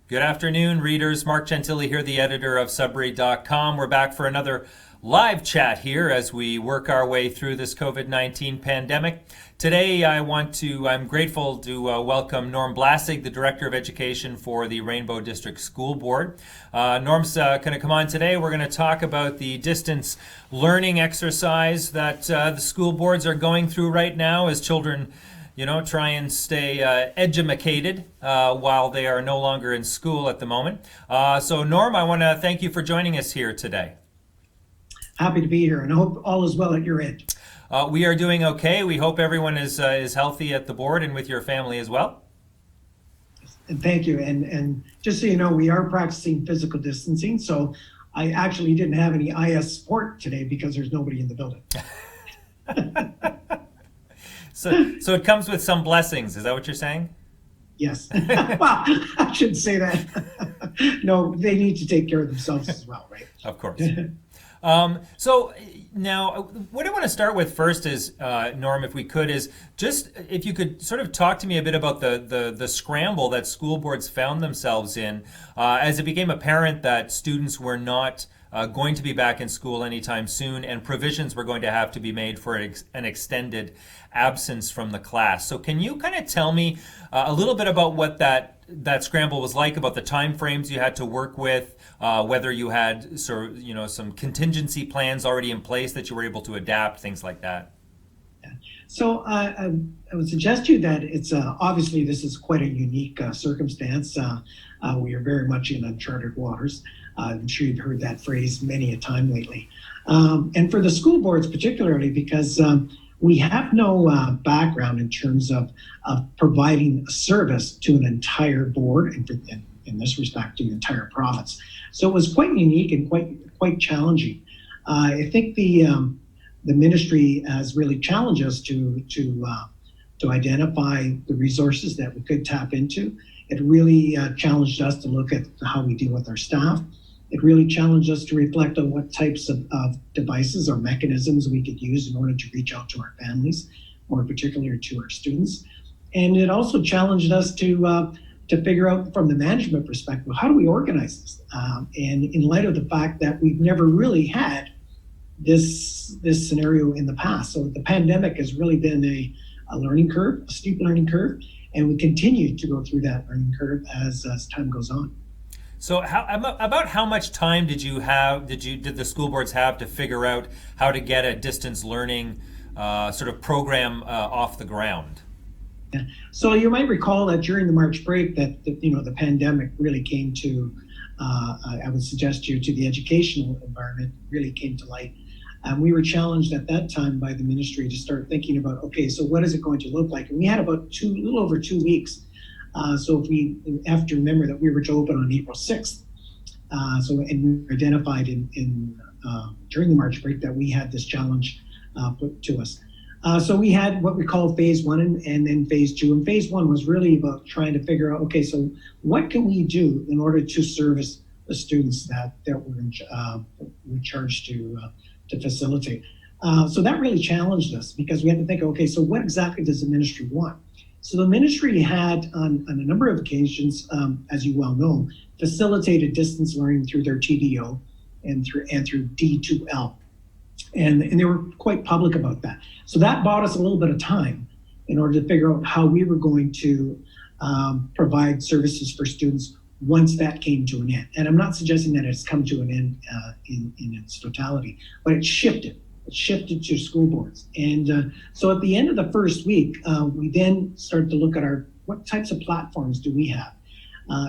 Good afternoon, readers. Mark Gentili here, the editor of Sudbury.com. We're back for another live chat here as we work our way through this COVID-19 pandemic. Today, I'm grateful to welcome Norm Blaseg, the Director of Education for the Rainbow District School Board. Norm's going to come on today. We're going to talk about the distance learning exercise that the school boards are going through right now as children try and stay edumacated while they are no longer in school at the moment. So Norm, I want to thank you for joining us here today. Happy to be here, and I hope all is well at your end. We are doing okay. We hope everyone is healthy at the board and with your family as well. And thank you. And just so you know, we are practicing physical distancing, so I actually didn't have any IS support today because there's nobody in the building. So it comes with some blessings. Is that what you're saying? Yes. Well, I shouldn't say that. No, they need to take care of themselves as well, right? Of course. So now what I want to start with first is, Norm, if we could, is just if you could sort of talk to me a bit about the scramble that school boards found themselves in as it became apparent that students were not going to be back in school anytime soon, and provisions were going to have to be made for an extended absence from the class. So can you kind of tell me a little bit about what that scramble was like, about the time frames you had to work with, whether you had some contingency plans already in place that you were able to adapt, things like that? So I would suggest to you that it's obviously this is quite a unique circumstance. We are very much in uncharted waters. I'm sure you've heard that phrase many a time lately. And for the school boards particularly, because we have no background in terms of providing a service to an entire board, and in this respect, to the entire province. So it was quite unique and quite challenging. I think the ministry has really challenged us to identify the resources that we could tap into. It really challenged us to look at how we deal with our staff. It really challenged us to reflect on what types of devices or mechanisms we could use in order to reach out to our families, more particularly to our students. And it also challenged us to figure out from the management perspective, how do we organize this? And in light of the fact that we've never really had this scenario in the past. So the pandemic has really been a learning curve, a steep learning curve, and we continue to go through that learning curve as time goes on. So about how much time did the school boards have to figure out how to get a distance learning sort of program off the ground? Yeah. So you might recall that during the March break that the pandemic really came to, I would suggest to the educational environment, really came to light. We were challenged at that time by the ministry to start thinking about, okay, so what is it going to look like? And we had about a little over 2 weeks. So if we have to remember that we were to open on April 6th. And we identified during the March break that we had this challenge put to us. So we had what we call phase one and then phase two. And phase one was really about trying to figure out, okay, so what can we do in order to service the students that we're charged to facilitate. So that really challenged us because we had to think, okay, so what exactly does the ministry want? So the ministry had, on a number of occasions, as you well know, facilitated distance learning through their TDO and through D2L. And they were quite public about that. So that bought us a little bit of time in order to figure out how we were going to provide services for students once that came to an end. And I'm not suggesting that it's come to an end in its totality, but it shifted. It shifted to school boards. And so at the end of the first week, we then started to look at what types of platforms do we have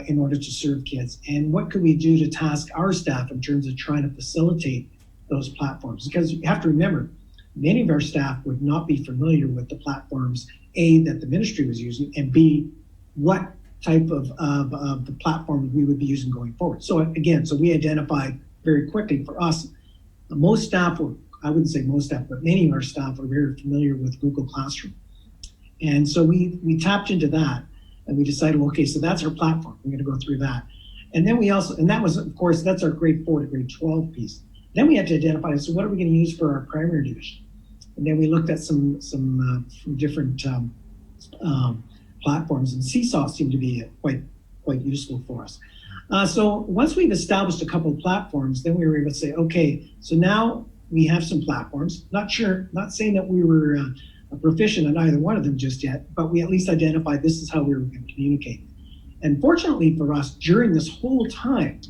in order to serve kids? And what could we do to task our staff in terms of trying to facilitate those platforms? Because you have to remember, many of our staff would not be familiar with the platforms, A, that the ministry was using, and B, what type of the platform we would be using going forward. So again, we identified very quickly for us, most staff were, I wouldn't say most staff, but many of our staff are very familiar with Google Classroom. And so we tapped into that and we decided, okay, so that's our platform. We're going to go through that. And then that was, of course, that's our grade 4 to grade 12 piece. Then we had to identify, so what are we going to use for our primary division? And then we looked at some different platforms, and Seesaw seemed to be quite quite useful for us. So once we've established a couple of platforms, then we were able to say, okay, so now we have some platforms. Not saying that we were proficient in either one of them just yet, but we at least identified this is how we were going to communicate. And fortunately for us, during this whole time,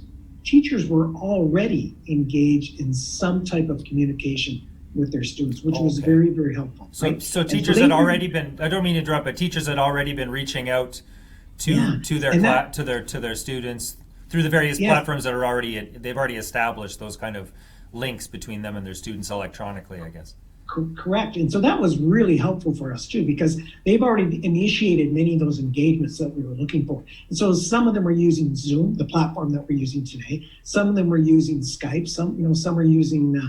teachers were already engaged in some type of communication with their students, which was very, very helpful. So, right? so teachers had already been, I don't mean to interrupt, but teachers had already been reaching out to their students through the various platforms that are they've already established those kind of links between them and their students electronically, I guess. Correct. And so that was really helpful for us too, because they've already initiated many of those engagements that we were looking for. And so some of them were using Zoom, the platform that we're using today. Some of them were using Skype. Some are using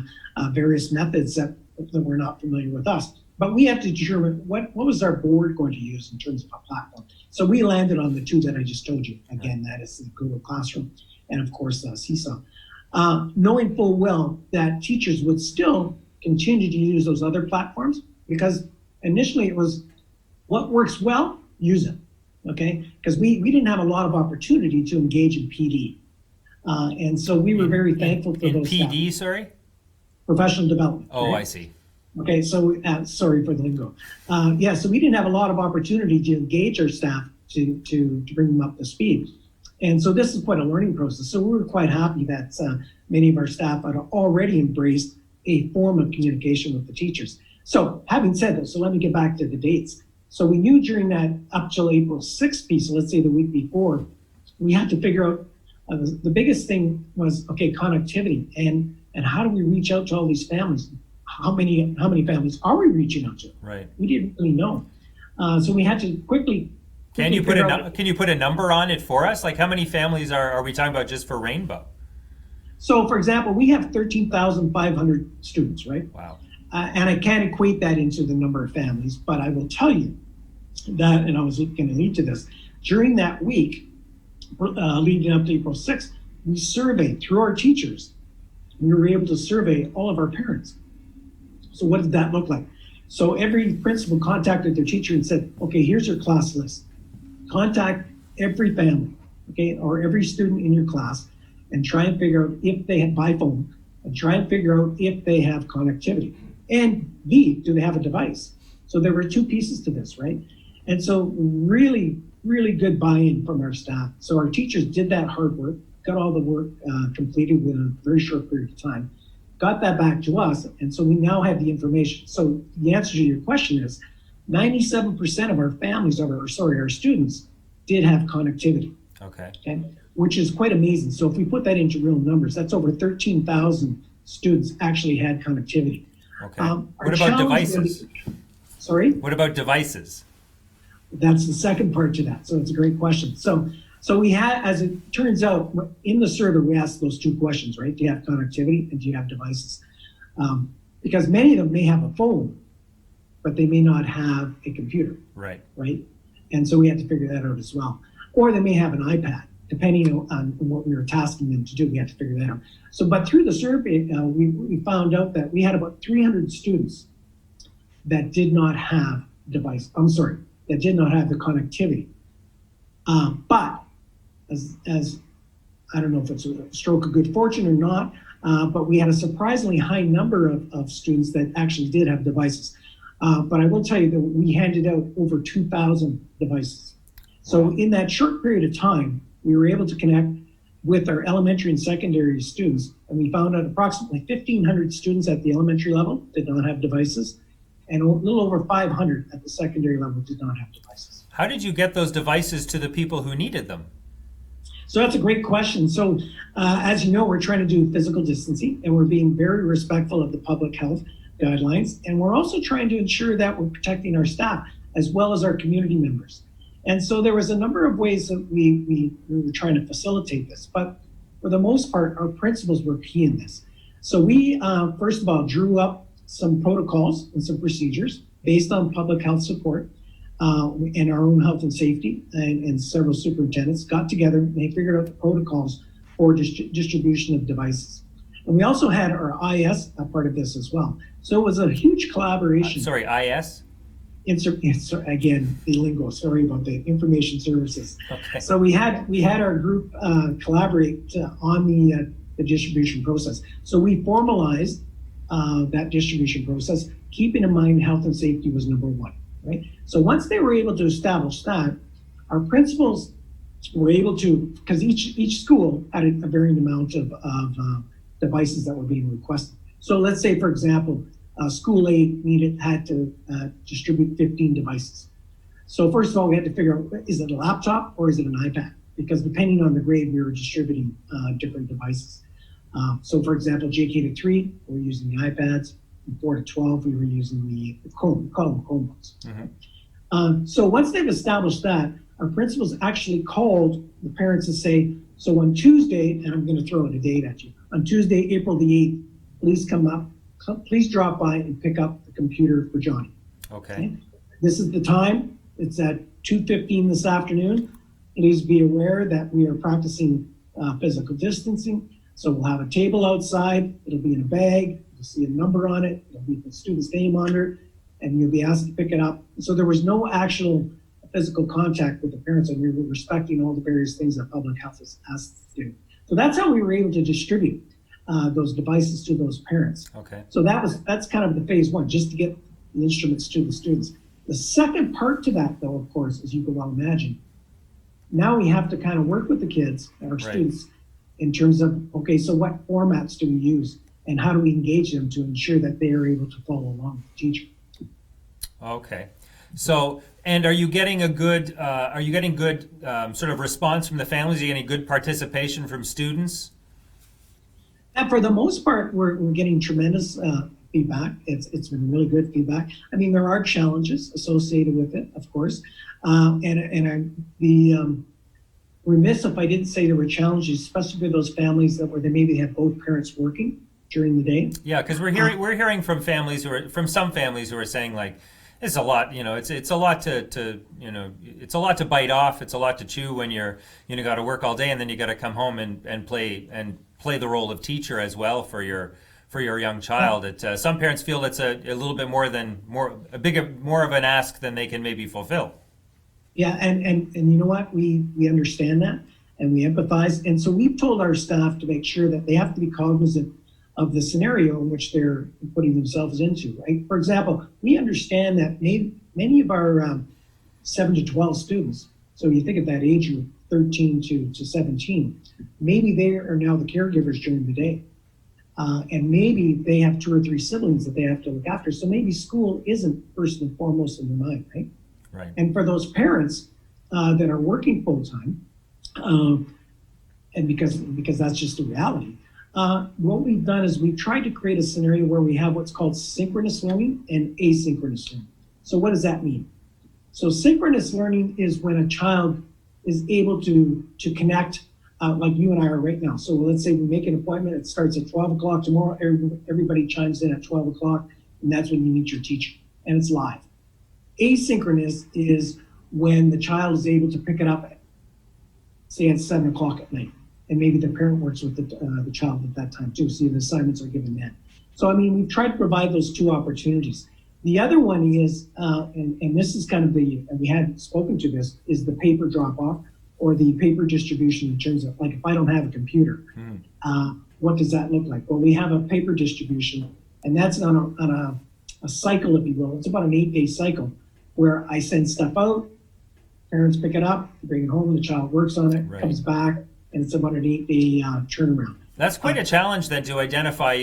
various methods that were not familiar with us. But we had to determine what was our board going to use in terms of a platform. So we landed on the two that I just told you. Again, that is the Google Classroom and of course Seesaw. Knowing full well that teachers would still continue to use those other platforms, because initially it was what works well, use it, okay? Because we didn't have a lot of opportunity to engage in PD. And so we were very thankful for those PD, sorry? Professional development. Oh, right? I see. Okay, so sorry for the lingo. So we didn't have a lot of opportunity to engage our staff to bring them up to speed. And so this is quite a learning process. So we were quite happy that many of our staff had already embraced a form of communication with the teachers. So having said that, so let me get back to the dates. So we knew during that up till April 6th piece, so let's say the week before, we had to figure out, the biggest thing was, okay, connectivity and how do we reach out to all these families? How many families are we reaching out to? Right. We didn't really know. So we had to quickly Can you put a number on it for us? Like how many families are we talking about just for Rainbow? So, for example, we have 13,500 students, right? Wow. And I can't equate that into the number of families, but I will tell you that, and I was going to lead to this, during that week, leading up to April 6th, we surveyed through our teachers. We were able to survey all of our parents. So what did that look like? So every principal contacted their teacher and said, okay, here's your class list. Contact every family, okay, or every student in your class, and try and figure out if they have by phone, and try and figure out if they have connectivity. And B, do they have a device? So there were two pieces to this, right? And so really, really good buy-in from our staff. So our teachers did that hard work, got all the work completed within a very short period of time, got that back to us, and so we now have the information. So the answer to your question is 97% of our families, our students, did have connectivity. Okay. Which is quite amazing. So if we put that into real numbers, that's over 13,000 students actually had connectivity. Okay. What about devices? Sorry? What about devices? That's the second part to that. So it's a great question. So we had, as it turns out, in the survey, we asked those two questions, right? Do you have connectivity and do you have devices? Because many of them may have a phone, but they may not have a computer. Right. Right? And so we had to figure that out as well. Or they may have an iPad, depending on what we were tasking them to do. We had to figure that out. So, but through the survey, we found out that we had about 300 students that did not have that did not have the connectivity. But as I don't know if it's a stroke of good fortune or not, but we had a surprisingly high number of students that actually did have devices. But I will tell you that we handed out over 2,000 devices. So in that short period of time, we were able to connect with our elementary and secondary students, and we found out approximately 1,500 students at the elementary level did not have devices, and a little over 500 at the secondary level did not have devices. How did you get those devices to the people who needed them? So that's a great question. So as you know, we're trying to do physical distancing, and we're being very respectful of the public health guidelines, and we're also trying to ensure that we're protecting our staff as well as our community members. And so there was a number of ways that we were trying to facilitate this, but for the most part, our principals were key in this. So we, first of all, drew up some protocols and some procedures based on public health support and our own health and safety, and several superintendents got together and they figured out the protocols for distribution of devices. And we also had our IS a part of this as well. So it was a huge collaboration. Sorry, IS? again, the lingo, sorry about the information services. Okay. So we had our group collaborate on the distribution process. So we formalized that distribution process, keeping in mind health and safety was number one, right? So once they were able to establish that, our principals were able to, because each school had a varying amount of devices that were being requested. So let's say, for example, school A had to distribute 15 devices. So first of all, we had to figure out, is it a laptop or is it an iPad? Because depending on the grade, we were distributing different devices. So for example, JK to 3, we were using the iPads. From 4 to 12, we were using the Chromebooks. Mm-hmm. So once they've established that, our principals actually called the parents to say, so on Tuesday, and I'm going to throw a date at you, on Tuesday, April the 8th, please drop by and pick up the computer for Johnny. Okay. This is the time. It's at 2:15 this afternoon. Please be aware that we are practicing physical distancing. So we'll have a table outside. It'll be in a bag. You'll see a number on it. It'll be the student's name under it, and you'll be asked to pick it up. So there was no actual physical contact with the parents, and we were respecting all the various things that public health has asked us to do. So that's how we were able to distribute those devices to those parents. Okay. So that's kind of the phase one, just to get the instruments to the students. The second part to that, though, of course, as you can well imagine, now we have to kind of work with the kids, our students, in terms of, okay, so what formats do we use and how do we engage them to ensure that they are able to follow along with the teacher? Okay. So, and are you getting good sort of response from the families? Are you getting good participation from students? And for the most part, we're getting tremendous feedback. It's been really good feedback. I mean, there are challenges associated with it, of course. And I'd be remiss if I didn't say there were challenges, especially for those families that they maybe had both parents working during the day. Yeah, because we're hearing from some families who are saying, like, it's a lot, it's a lot to it's a lot to bite off. It's a lot to chew when you're got to work all day, and then you got to come home and play the role of teacher as well for your young child. Some parents feel it's a little bit more of an ask than they can maybe fulfill. Yeah, and you know what, we understand that and we empathize, and so we've told our staff to make sure that they have to be cognizant of the scenario in which they're putting themselves into, right? For example, we understand that many of our 7 to 12 students, so you think of that age group, 13 to 17, maybe they are now the caregivers during the day. And maybe they have 2 or 3 siblings that they have to look after. So maybe school isn't first and foremost in their mind, right? Right. And for those parents that are working full time, and because that's just the reality, what we've done is we've tried to create a scenario where we have what's called synchronous learning and asynchronous learning. So what does that mean? So synchronous learning is when a child is able to connect like you and I are right now. So let's say we make an appointment, it starts at 12 o'clock tomorrow, everybody chimes in at 12 o'clock, and that's when you meet your teacher, and it's live. Asynchronous is when the child is able to pick it up, say at 7 o'clock at night, and maybe the parent works with the child at that time too, so the assignments are given then. So I mean, we've tried to provide those 2 opportunities. The other one is, and this is kind of and we hadn't spoken to this, is the paper drop-off or the paper distribution in terms of, like, if I don't have a computer, what does that look like? Well, we have a paper distribution, and that's on a cycle, if you will. It's about an 8-day cycle where I send stuff out, parents pick it up, bring it home, the child works on it, comes back, and it's about an 8-day turnaround. That's quite a challenge then, to identify,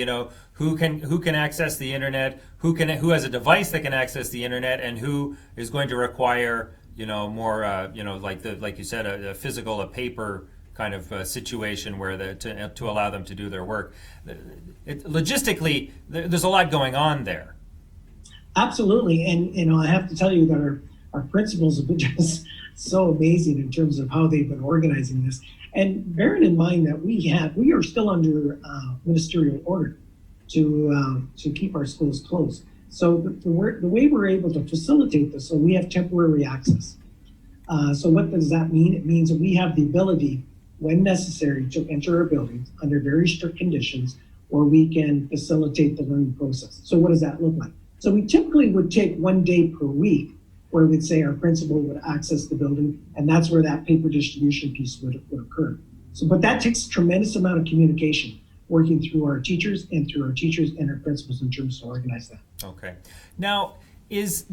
who can access the internet, who has a device that can access the internet, and who is going to require, more, like you said, a physical, a paper kind of situation where to allow them to do their work. Logistically, there's a lot going on there. Absolutely, and I have to tell you that our principals have been just so amazing in terms of how they've been organizing this. And bearing in mind that we are still under ministerial order to keep our schools closed. So the way we're able to facilitate this, so we have temporary access. So what does that mean? It means that we have the ability, when necessary, to enter our buildings under very strict conditions, where we can facilitate the learning process. So what does that look like? So we typically would take 1 day per week where we'd say our principal would access the building, and that's where that paper distribution piece would occur. So, but that takes a tremendous amount of communication, working through our teachers and our principals in terms to organize that. Okay. Now, is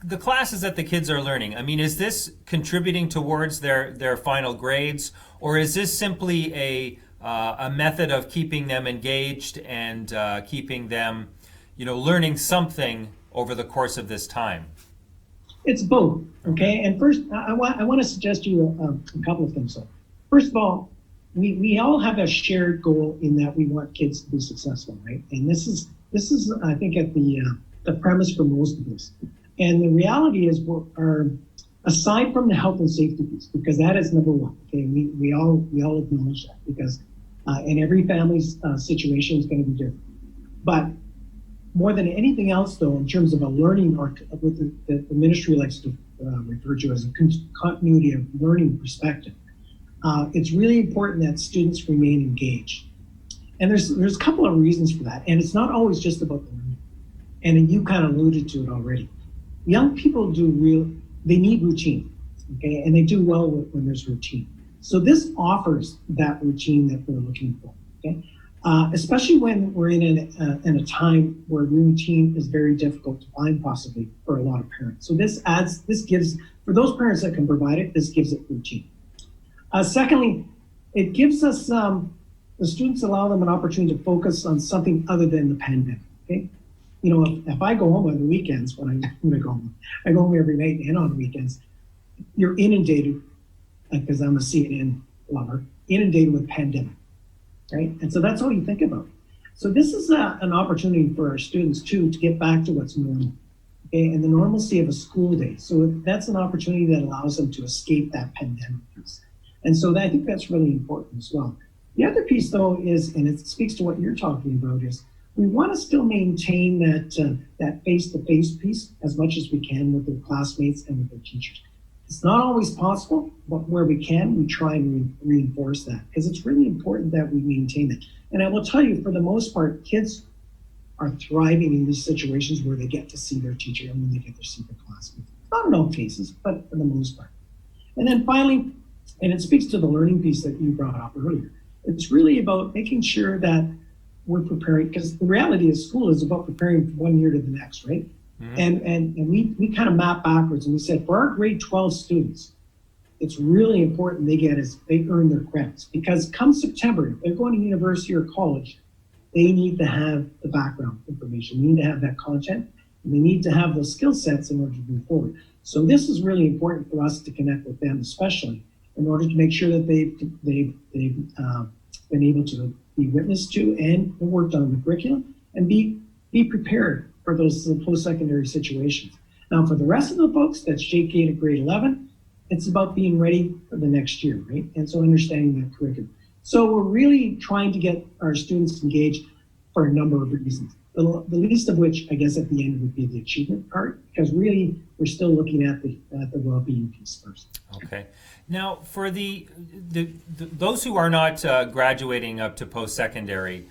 the classes that the kids are learning, I mean, is this contributing towards their final grades, or is this simply a method of keeping them engaged and keeping them, learning something over the course of this time? It's both, okay? And first, I want to suggest you a couple of things. So, first of all, we all have a shared goal in that we want kids to be successful, right? And this is I think at the premise for most of this. And the reality is, aside from the health and safety piece, because that is number one. Okay, we all acknowledge that, because and every family's situation is going to be different. But more than anything else, though, in terms of a learning, or what the ministry likes to refer to as a continuity of learning perspective, it's really important that students remain engaged. And there's a couple of reasons for that. And it's not always just about the learning. And you kind of alluded to it already. Young people they need routine, okay? And they do well when there's routine. So this offers that routine that we're looking for, okay? Especially when we're in a time where routine is very difficult to find, possibly for a lot of parents. So this gives, for those parents that can provide it, this gives it routine. Secondly, it gives us, the students allow them an opportunity to focus on something other than the pandemic, okay? If I go home on the weekends, when I go home, I go home every night and on the weekends, you're inundated, because I'm a CNN lover, inundated with pandemic, right? And so that's all you think about. So this is an opportunity for our students too to get back to what's normal, okay, and the normalcy of a school day. So that's an opportunity that allows them to escape that pandemic piece. And so I think that's really important as well. The other piece, though, is, and it speaks to what you're talking about, is we want to still maintain that face-to-face piece as much as we can with their classmates and with their teachers. It's not always possible, but where we can, we try and reinforce that, because it's really important that we maintain that. And I will tell you, for the most part, kids are thriving in these situations where they get to see their teacher and when they get to see their classmates. Not in all cases, but for the most part. And then finally, and it speaks to the learning piece that you brought up earlier, it's really about making sure that we're preparing, because the reality of school is about preparing from one year to the next, right? Mm-hmm. And we kind of map backwards, and we said for our grade 12 students, it's really important they earn their credits, because come September, if they're going to university or college, they need to have the background information, they need to have that content, and they need to have those skill sets in order to move forward. So this is really important for us to connect with them, especially in order to make sure that they've been able to be witnessed to and worked on the curriculum, and be prepared for those post-secondary situations. Now, for the rest of the folks, that's JK to grade 11, it's about being ready for the next year, right? And so understanding that curriculum. So we're really trying to get our students engaged for a number of reasons. The least of which, I guess, at the end would be the achievement part, because really we're still looking at the well-being piece first. Okay. Now, for those who are not graduating up to post-secondary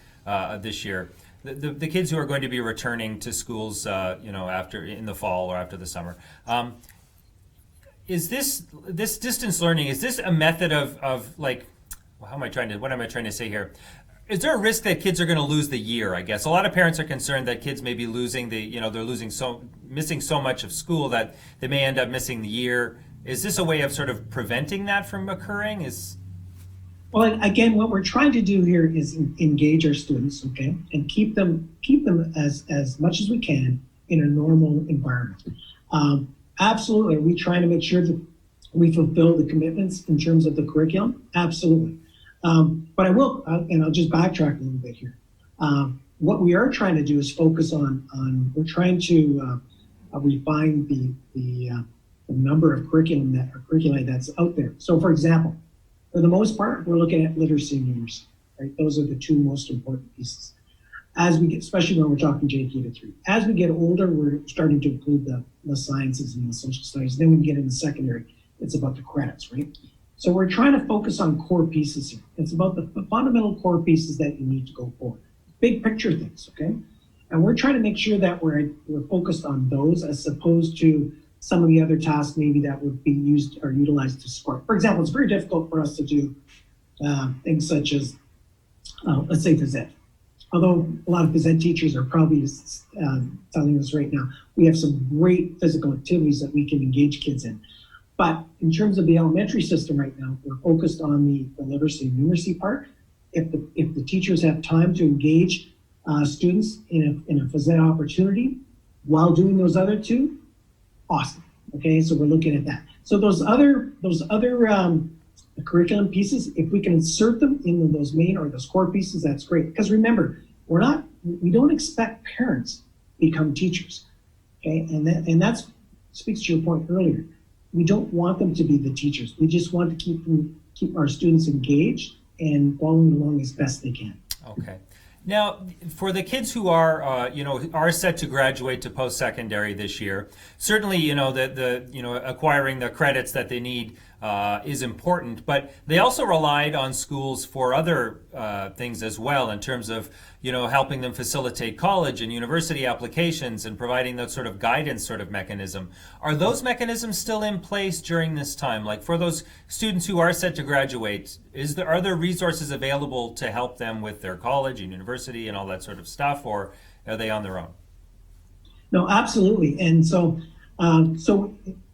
this year, the kids who are going to be returning to schools, after in the fall or after the summer, is this distance learning? Is this a method of like, what am I trying to say here? Is there a risk that kids are going to lose the year? I guess a lot of parents are concerned that kids may be losing missing so much of school that they may end up missing the year. Is this a way of sort of preventing that from occurring? Well, again, what we're trying to do here is engage our students, okay, and keep them as much as we can in a normal environment. Absolutely, are we trying to make sure that we fulfill the commitments in terms of the curriculum? Absolutely. But I will, and I'll just backtrack a little bit here. What we are trying to do is focus on we're trying to refine the number of curricula that's out there. So, for example, for the most part, we're looking at literacy and numeracy, right? Those are the two most important pieces. As we get, especially when we're talking JK to 3. As we get older, we're starting to include the sciences and the social studies. Then when we get into secondary, it's about the credits, right? So we're trying to focus on core pieces here. It's about the fundamental core pieces that you need to go forward. Big picture things, okay? And we're trying to make sure that we're focused on those as opposed to some of the other tasks maybe that would be used or utilized to support. For example, it's very difficult for us to do things such as, let's say, phys ed. Although a lot of phys ed teachers are probably telling us right now, we have some great physical activities that we can engage kids in. But in terms of the elementary system right now, we're focused on the literacy and numeracy part. If the teachers have time to engage students in a phys ed opportunity while doing those other two, awesome. Okay, so we're looking at that. So those other curriculum pieces, if we can insert them in those main or those core pieces, that's great. Because remember, we don't expect parents to become teachers. Okay, and that speaks to your point earlier. We don't want them to be the teachers. We just want to keep our students engaged and following along as best they can. Okay. Now, for the kids who are, are set to graduate to post-secondary this year, certainly, acquiring the credits that they need is important, but they also relied on schools for other things as well in terms of, helping them facilitate college and university applications and providing that sort of guidance sort of mechanism. Are those mechanisms still in place during this time? Like for those students who are set to graduate, are there resources available to help them with their college and university and all that sort of stuff, or are they on their own? No, absolutely. And so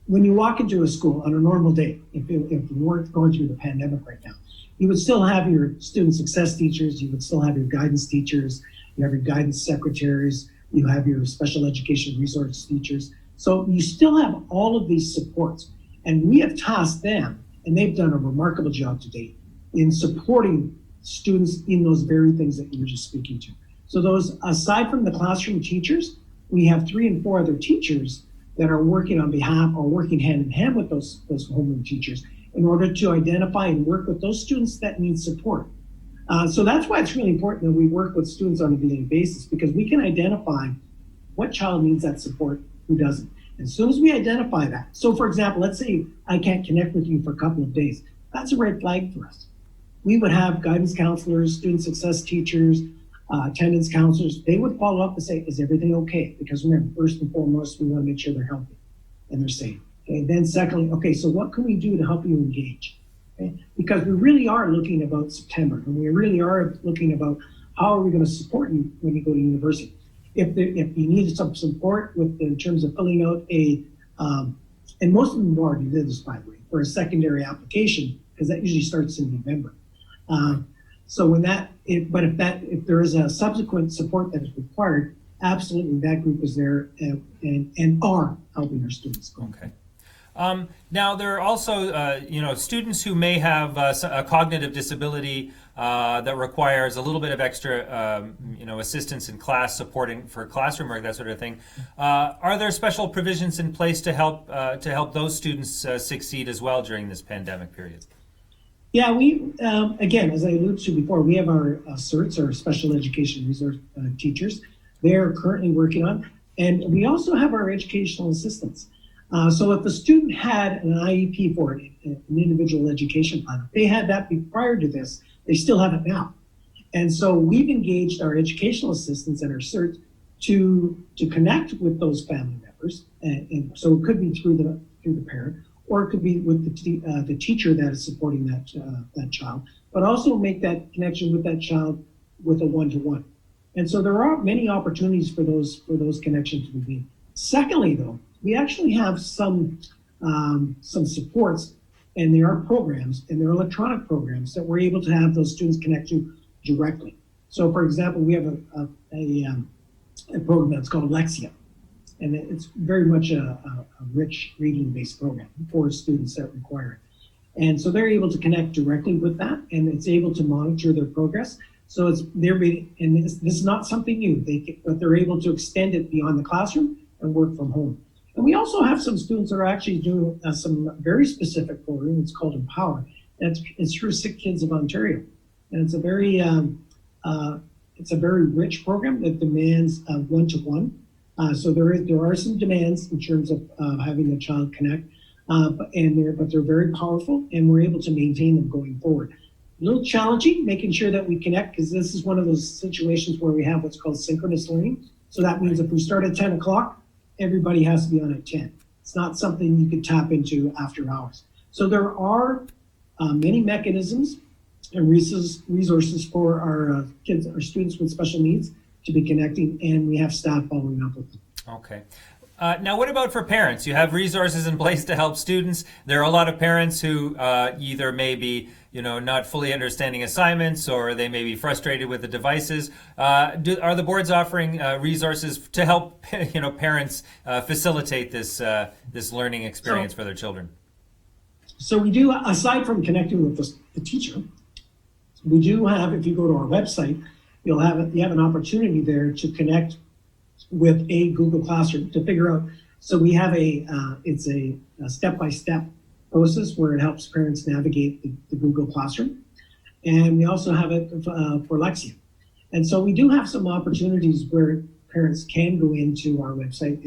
when you walk into a school on a normal day, if you weren't going through the pandemic right now, you would still have your student success teachers, you would still have your guidance teachers, you have your guidance secretaries, you have your special education resource teachers. So you still have all of these supports. And we have tasked them, and they've done a remarkable job to date in supporting students in those very things that you were just speaking to. So those, aside from the classroom teachers, we have 3 and 4 other teachers that are working on behalf or working hand in hand with those homeroom teachers in order to identify and work with those students that need support. So that's why it's really important that we work with students on a daily basis, because we can identify what child needs that support, who doesn't. As soon as we identify that, so for example, let's say I can't connect with you for a couple of days, that's a red flag for us. We would have guidance counselors, student success teachers, attendance counselors. They would follow up and say, is everything okay? Because remember, first and foremost, we want to make sure they're healthy and they're safe. Okay. Then secondly, okay, so what can we do to help you engage? Okay. Because we really are looking about September, and we really are looking about how are we going to support you when you go to university. If you need some support in terms of filling out and most of them already did this, by the way, for a secondary application, because that usually starts in November. So if there is a subsequent support that is required, absolutely that group is there and are helping our students. Okay. Now there are also students who may have a cognitive disability that requires a little bit of extra assistance in class, supporting for classroom work, that sort of thing. Are there special provisions in place to help those students succeed as well during this pandemic period? Yeah, we, again, as I alluded to before, we have our CERTs, our special education resource teachers. They're currently working on, and we also have our educational assistants. So if a student had an IEP for it, an individual education plan, if they had that prior to this, they still have it now. And so we've engaged our educational assistants and our CERTs to connect with those family members. And so it could be through the parent, or it could be with the teacher that is supporting that child, but also make that connection with that child with a one-to-one. And so there are many opportunities for those connections to be made. Secondly, though, we actually have some supports, and there are programs, and there are electronic programs that we're able to have those students connect to directly. So, for example, we have a program that's called Lexia, and it's very much a rich reading-based program for students that require it. And so they're able to connect directly with that, and it's able to monitor their progress. So this is not something new, but they're able to extend it beyond the classroom and work from home. And we also have some students that are actually doing some very specific program. It's called Empower. It's through Sick Kids of Ontario, and it's a very rich program that demands one-to-one. So there are some demands in terms of having the child connect, but they're very powerful, and we're able to maintain them going forward. A little challenging, making sure that we connect, because this is one of those situations where we have what's called synchronous learning. So that means if we start at 10 o'clock, everybody has to be on at 10. It's not something you could tap into after hours. So there are many mechanisms and resources for our kids, our students with special needs to be connecting, and we have staff following up with them. Okay. Now, what about for parents? You have resources in place to help students. There are a lot of parents who either may be, not fully understanding assignments, or they may be frustrated with the devices. Are the boards offering resources to help, parents facilitate this learning experience for their children? So we do, aside from connecting with the teacher, we do have, if you go to our website, you have an opportunity there to connect with a Google Classroom to figure out. So we have it's a step-by-step process where it helps parents navigate the Google Classroom. And we also have it for Lexia. And so we do have some opportunities where parents can go into our website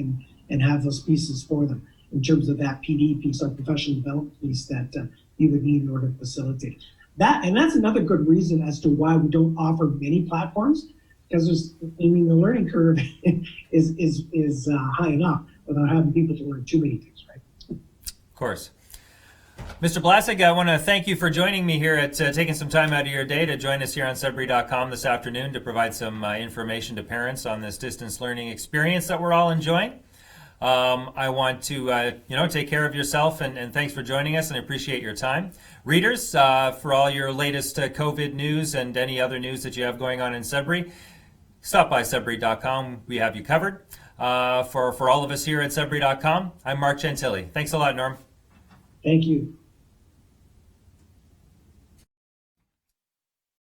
and have those pieces for them in terms of that PD piece, our professional development piece that you would need in order to facilitate. That's another good reason as to why we don't offer many platforms, because the learning curve is high enough without having people to learn too many things, right? Of course. Mr. Blaseg, I want to thank you for joining me here at taking some time out of your day to join us here on Sudbury.com this afternoon to provide some information to parents on this distance learning experience that we're all enjoying. I want to, take care of yourself, and thanks for joining us, and I appreciate your time. Readers, for all your latest COVID news and any other news that you have going on in Sudbury, stop by Sudbury.com. We have you covered. For all of us here at Sudbury.com, I'm Mark Gentili. Thanks a lot, Norm. Thank you.